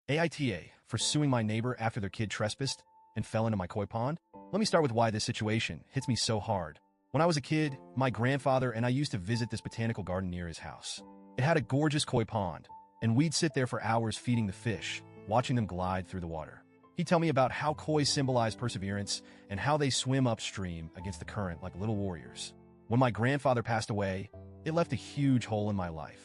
AITA for suing my neighbor after their kid trespassed and fell into my koi pond? Let me start with why this situation hits me so hard. When I was a kid, my grandfather and I used to visit this botanical garden near his house. It had a gorgeous koi pond, and we'd sit there for hours feeding the fish, watching them glide through the water. He'd tell me about how koi symbolize perseverance and how they swim upstream against the current like little warriors. When my grandfather passed away, it left a huge hole in my life.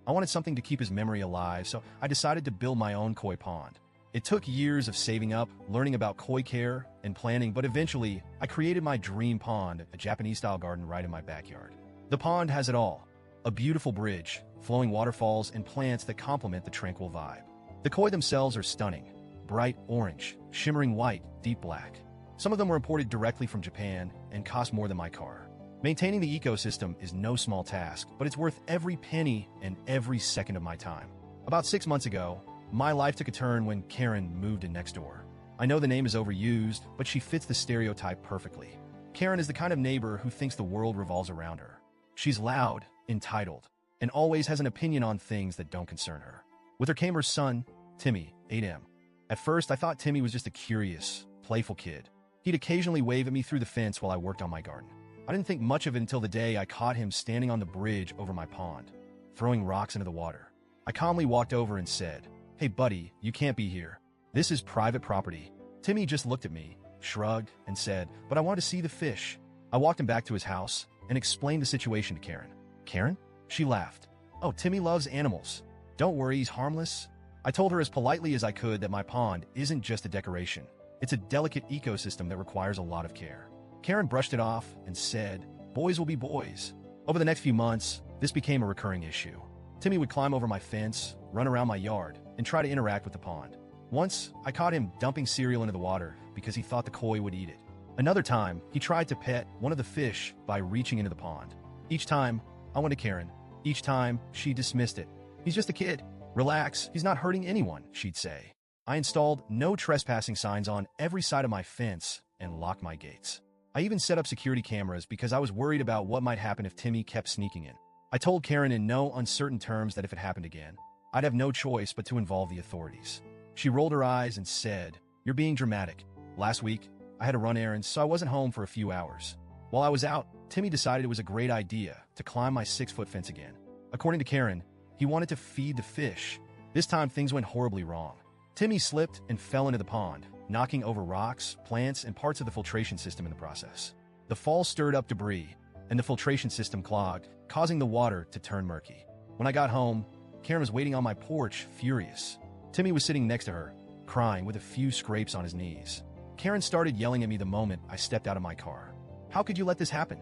I wanted something to keep his memory alive, so I decided to build my own koi pond. It took years of saving up, learning about koi care, and planning, but eventually, I created my dream pond, a Japanese-style garden right in my backyard. The pond has it all: a beautiful bridge, flowing waterfalls, and plants that complement the tranquil vibe. The koi themselves are stunning: bright orange, shimmering white, deep black. Some of them were imported directly from Japan and cost more than my car. Maintaining the ecosystem is no small task, but it's worth every penny and every second of my time. About 6 months ago, my life took a turn when Karen moved in next door. I know the name is overused, but she fits the stereotype perfectly. Karen is the kind of neighbor who thinks the world revolves around her. She's loud, entitled, and always has an opinion on things that don't concern her. With her came her son, Timmy, 8M. At first, I thought Timmy was just a curious, playful kid. He'd occasionally wave at me through the fence while I worked on my garden. I didn't think much of it until the day I caught him standing on the bridge over my pond, throwing rocks into the water. I calmly walked over and said, "Hey buddy, you can't be here. This is private property." Timmy just looked at me, shrugged, and said, "But I want to see the fish." I walked him back to his house and explained the situation to Karen. "Karen?" She laughed. "Oh, Timmy loves animals. Don't worry, he's harmless." I told her as politely as I could that my pond isn't just a decoration. It's a delicate ecosystem that requires a lot of care. Karen brushed it off and said, "Boys will be boys." Over the next few months, this became a recurring issue. Timmy would climb over my fence, run around my yard, and try to interact with the pond. Once, I caught him dumping cereal into the water because he thought the koi would eat it. Another time, he tried to pet one of the fish by reaching into the pond. Each time, I went to Karen. Each time, she dismissed it. "He's just a kid. Relax, he's not hurting anyone," she'd say. I installed no trespassing signs on every side of my fence and locked my gates. I even set up security cameras because I was worried about what might happen if Timmy kept sneaking in. I told Karen in no uncertain terms that if it happened again, I'd have no choice but to involve the authorities. She rolled her eyes and said, "You're being dramatic. Last week, I had to run errands, so I wasn't home for a few hours. While I was out, Timmy decided it was a great idea to climb my 6-foot fence again. According to Karen, he wanted to feed the fish. This time, things went horribly wrong. Timmy slipped and fell into the pond, knocking over rocks, plants, and parts of the filtration system in the process. The fall stirred up debris, and the filtration system clogged, causing the water to turn murky. When I got home, Karen was waiting on my porch, furious. Timmy was sitting next to her, crying with a few scrapes on his knees. Karen started yelling at me the moment I stepped out of my car. "How could you let this happen?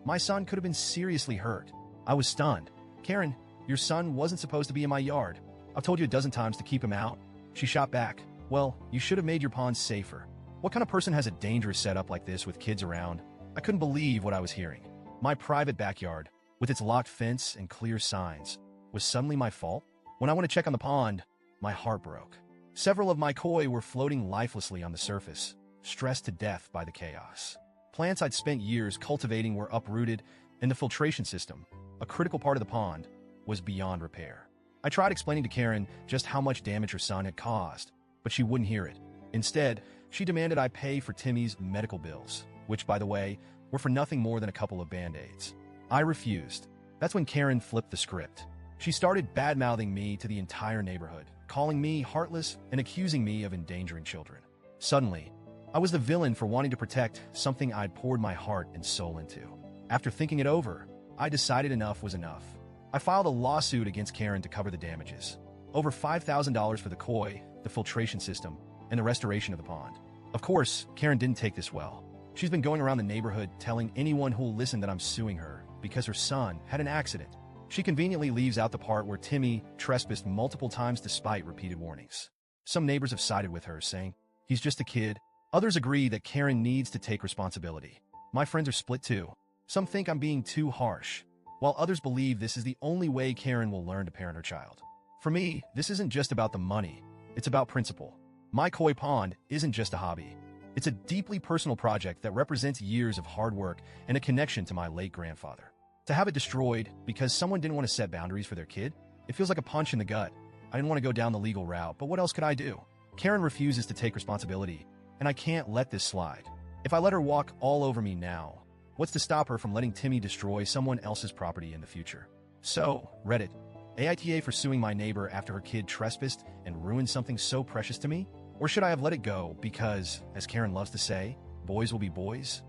My son could have been seriously hurt." I was stunned. "Karen, your son wasn't supposed to be in my yard. I've told you a dozen times to keep him out." She shot back, "Well, you should have made your pond safer. What kind of person has a dangerous setup like this with kids around?" I couldn't believe what I was hearing. My private backyard, with its locked fence and clear signs, was suddenly my fault? When I went to check on the pond, my heart broke. Several of my koi were floating lifelessly on the surface, stressed to death by the chaos. Plants I'd spent years cultivating were uprooted, and the filtration system, a critical part of the pond, was beyond repair. I tried explaining to Karen just how much damage her son had caused, but she wouldn't hear it. Instead, she demanded I pay for Timmy's medical bills, which, by the way, were for nothing more than a couple of Band-Aids. I refused. That's when Karen flipped the script. She started bad-mouthing me to the entire neighborhood, calling me heartless and accusing me of endangering children. Suddenly, I was the villain for wanting to protect something I'd poured my heart and soul into. After thinking it over, I decided enough was enough. I filed a lawsuit against Karen to cover the damages. Over $5,000 for the koi, the filtration system, and the restoration of the pond. Of course, Karen didn't take this well. She's been going around the neighborhood telling anyone who'll listen that I'm suing her because her son had an accident. She conveniently leaves out the part where Timmy trespassed multiple times despite repeated warnings. Some neighbors have sided with her, saying, "He's just a kid." Others agree that Karen needs to take responsibility. My friends are split too. Some think I'm being too harsh, while others believe this is the only way Karen will learn to parent her child. For me, this isn't just about the money. It's about principle. My koi pond isn't just a hobby. It's a deeply personal project that represents years of hard work and a connection to my late grandfather. To have it destroyed because someone didn't want to set boundaries for their kid, it feels like a punch in the gut. I didn't want to go down the legal route, but what else could I do? Karen refuses to take responsibility, and I can't let this slide. If I let her walk all over me now, what's to stop her from letting Timmy destroy someone else's property in the future? So, Reddit, AITA for suing my neighbor after her kid trespassed and ruined something so precious to me? Or should I have let it go because, as Karen loves to say, boys will be boys?